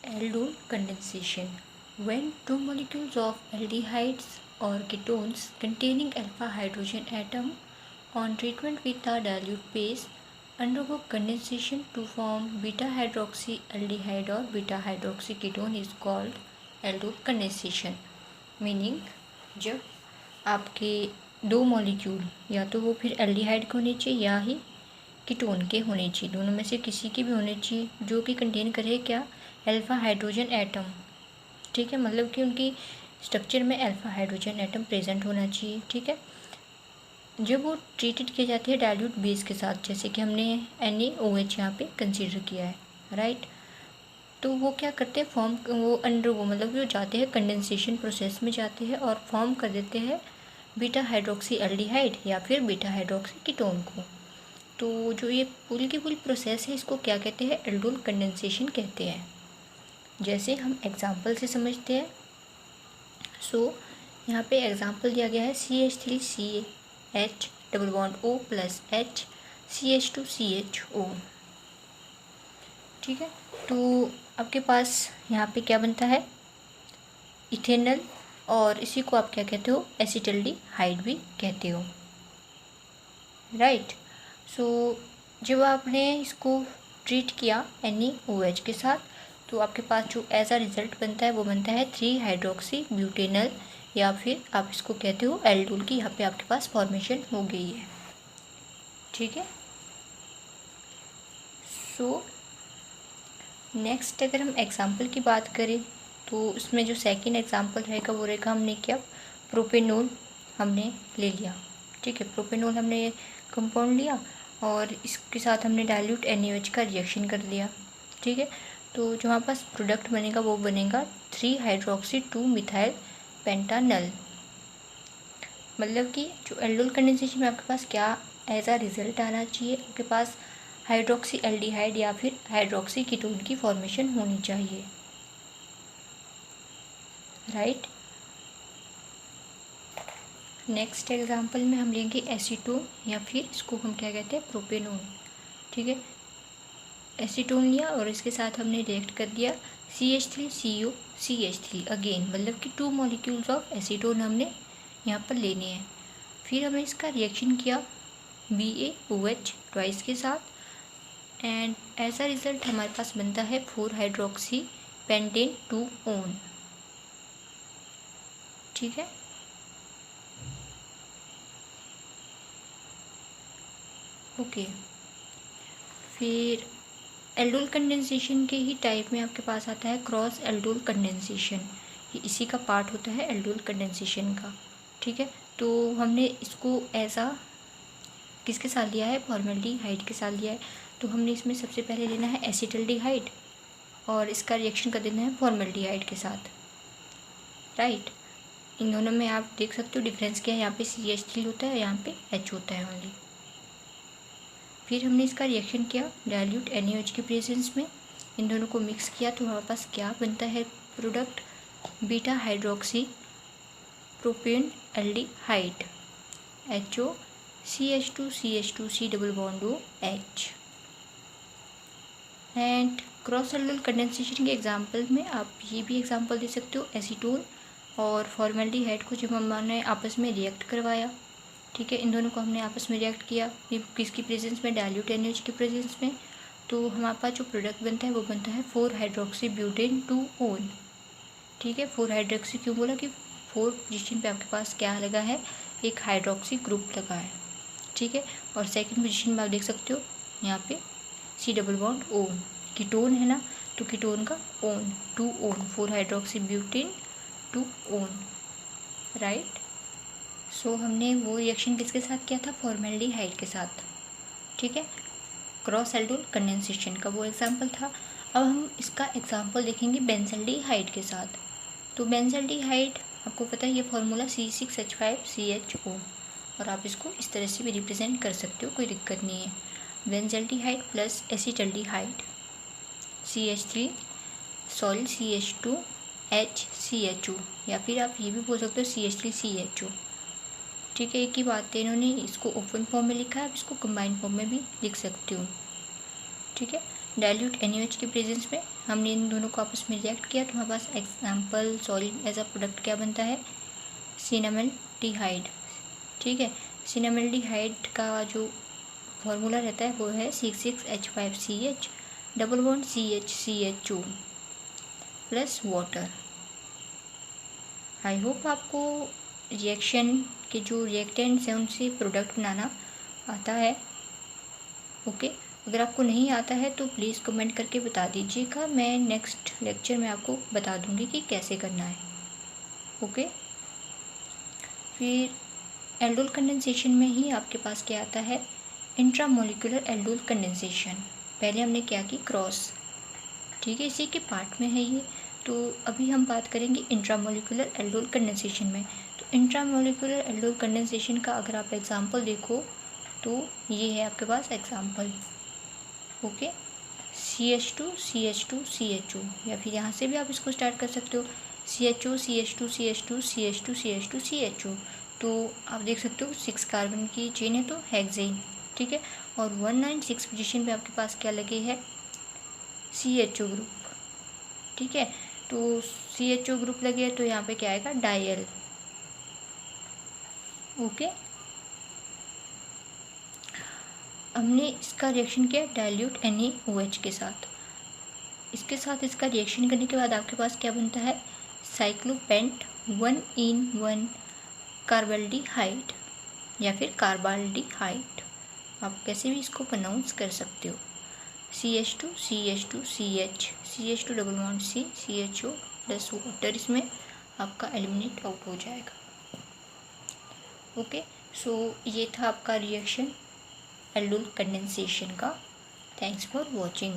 Aldol condensation. When two molecules of aldehydes or ketones containing alpha hydrogen atom on treatment with a dilute base undergo condensation to form beta hydroxyaldehyde or beta hydroxyketone is called aldol condensation. Meaning जब आपके दो molecule या तो वो फिर aldehyde के होने चाहिए या ही कीटोन के होने चाहिए, दोनों में से किसी के भी होने चाहिए जो कि कंटेन करे क्या, अल्फा हाइड्रोजन एटम। ठीक है, मतलब कि उनकी स्ट्रक्चर में अल्फा हाइड्रोजन एटम प्रेजेंट होना चाहिए। ठीक है, जब वो ट्रीटेड किए जाते हैं डाइल्यूट बेस के साथ, जैसे कि हमने NaOH यहाँ पे कंसीडर किया है, राइट। तो वो क्या करते हैं, फॉर्म वो अंडर वो मतलब वो जाते हैं कंडेंसेशन प्रोसेस में जाते हैं और फॉर्म कर देते हैं बीटा हाइड्रोक्सी एल्डिहाइड या फिर बीटा हाइड्रोक्सी कीटोन को। तो जो ये पूरी की पूरी प्रोसेस है इसको क्या कहते हैं, एल्डोल कंडेंसेशन कहते हैं। जैसे हम एग्जांपल से समझते हैं। यहाँ पे एग्जांपल दिया गया है CH3CH double bond O plus H CH2CHO। ठीक है, तो आपके पास यहाँ पे क्या बनता है, इथेनॉल, और इसी को आप क्या कहते हो, एसिटल्डिहाइड भी कहते हो, राइट। जब आपने इसको ट्रीट किया NaOH के साथ तो आपके पास जो एज अ रिज़ल्ट बनता है वो बनता है 3 हाइड्रोक्सी ब्यूटेनल, या फिर आप इसको कहते हो एल्डोल की यहाँ पे आपके पास फॉर्मेशन हो गई है। ठीक है, नेक्स्ट अगर हम एग्जांपल की बात करें तो उसमें जो सेकंड एग्जांपल रहेगा वो रहेगा, हमने क्या, प्रोपेनॉल हमने ले लिया। ठीक है, प्रोपेनॉल हमने कंपाउंड लिया और इसके साथ हमने डाइल्यूट NaOH का रिएक्शन कर लिया। ठीक है, तो जो हमारे पास प्रोडक्ट बनेगा वो बनेगा 3 हाइड्रोक्सी 2 मिथाइल पेंटानल। मतलब कि जो एल्डोल कंडेंसेशन में आपके पास क्या एज अ रिजल्ट आना चाहिए, आपके पास हाइड्रोक्सी एल्डिहाइड या फिर हाइड्रोक्सी कीटोन की फॉर्मेशन होनी चाहिए, राइट। नेक्स्ट एग्जांपल में हम लेंगे एसीटोन या फिर इसको हम क्या कहते हैं, प्रोपेनॉल। ठीक है, एसीटोन लिया और इसके साथ हमने रिएक्ट कर दिया CH3CO CH3 अगेन, मतलब कि 2 मॉलिक्यूल्स ऑफ एसीटोन हमने यहाँ पर लेने हैं। फिर हमने इसका रिएक्शन किया BaOH ट्वाइस के साथ एंड ऐसा रिजल्ट हमारे पास बनता है 4 हाइड्रोक्सी पेंटेन 2 ओन। ठीक है, ओके। फिर एल्डोल कंडेंसेशन के ही टाइप में आपके पास आता है क्रॉस एल्डोल कंडेंसेशन, ये इसी का पार्ट होता है एल्डोल कंडेंसेशन का। ठीक है, तो हमने इसको ऐसा किसके साथ लिया है, फॉर्मल्डिहाइड के साथ लिया है। तो हमने इसमें सबसे पहले लेना है एसिटल्डिहाइड और इसका रिएक्शन कर देना है फॉर्मल्डिहाइड के साथ, राइट। इन दोनों में आप देख सकते हो डिफरेंस क्या है, यहाँ पे CH3 होता है, यहाँ पे H होता है ओनली। फिर हमने इसका रिएक्शन किया डाइल्यूट NaOH के प्रेजेंस में, इन दोनों को मिक्स किया तो हमारे पास क्या बनता है product, beta hydroxy propane aldehyde HO CH2CH2C double bond OH। And cross aldol condensation के एग्जांपल में आप ये भी एग्जांपल दे सकते हो, एसीटोन और फॉर्मल्डिहाइड को जब हमने आपस में रिएक्ट करवाया। ठीक है, इन दोनों को हमने आपस में रिएक्ट किया किसकी प्रेजेंस में, डाइल्यूट NaOH के प्रेजेंस में, तो हमारे पास जो प्रोडक्ट बनता है वो बनता है 4 हाइड्रोक्सी ब्यूटेन 2 ओन। ठीक है, 4 हाइड्रोक्सी क्यों बोला कि 4 पोजीशन पे आपके पास क्या लगा है, एक हाइड्रोक्सी ग्रुप लगा है। ठीक है, और सेकेंड पोजीशन में आप देख सकते हो यहाँ पे C double bond own, ketone है ना, तो कीटोन का own 2 own, 4 hydroxy butane 2 own, right. हमने वो रिएक्शन किसके साथ किया था, फॉर्मल्डिहाइड के साथ। ठीक है, क्रॉस एल्डोल कंडेंसेशन का वो एग्जांपल था। अब हम इसका एग्जांपल देखेंगे बेंजल्डिहाइड के साथ। तो बेंजल्डिहाइड आपको पता है ये फार्मूला C6H5CHO, और आप इसको इस तरह से भी रिप्रेजेंट कर सकते हो, कोई दिक्कत नहीं है। Benzaldehyde plus acetaldehyde CH3 sorry CH2HCHO, या फिर आप ये भी बोल सकते हो CH3CHO। ठीक है, एक ही बात है, इन्होंने इसको ओपन फॉर्म में लिखा है, आप इसको कंबाइंड फॉर्म में भी लिख सकते हो। ठीक है, डाइल्यूट NaOH के प्रेजेंस में हमने इन दोनों को आपस में रिएक्ट किया तो हमारे पास example solid as a product क्या बनता है, सिनामेल्डिहाइड। ठीक है, सिनामेल्डिहाइड का जो फॉर्मूला रहता है वो है C6H5CH double bond CHCHO plus water. I hope आपको रिएक्शन के जो रिएक्टेंट्स हैं उनसे प्रोडक्ट बनाना आता है। ओके, अगर आपको नहीं आता है तो प्लीज़ कमेंट करके बता दीजिएगा, मैं नेक्स्ट लेक्चर में आपको बता दूंगी कि कैसे करना है। ओके, फिर एल्डोल कंडेंसेशन में ही आपके पास क्या आता है, इंट्रामोलिकुलर एल्डोल कंडेंसेशन। पहले हमने क्या की, क्रॉस। ठीक है, इसी के पार्ट में है ये। तो अभी हम बात करेंगे इंट्रामोलिकुलर एल्डोल कंडेंसेशन में। तो इंट्रामोलिकुलर एल्डोल कंडेंसेशन का अगर आप एग्जांपल देखो तो ये है आपके पास example. Okay, CH2 CH2 CHO, या फिर यहाँ से भी आप इसको स्टार्ट कर सकते हो, CHO CH2 CH2 CH2 CH2 CHO। तो आप देख सकते हो 6 कार्बन की चेन है तो हेक्सेन। ठीक है, और 196 पोजीशन पे आपके पास क्या लगे है, CHO ग्रुप। ठीक है, तो CHO ग्रुप लगे है तो यहाँ पे क्या आएगा, डायल। ओके, हमने इसका रिएक्शन किया डाइल्यूट NaOH के साथ। इसके साथ इसका रिएक्शन करने के बाद आपके पास क्या बनता है, साइक्लोपेंट 1-in-1 कार्बाल्डिहाइड या फिर कार्बाल्डिहाइड, आप कैसे भी इसको प्रोनाउंस कर सकते हो। CH2 CH2 CH2 double bond C CHO plus water, इसमें आपका एलिमिनेट आउट हो जाएगा। ओके, सो ये था आपका रिएक्शन एल्डोल कंडेंसेशन का। Thanks for watching.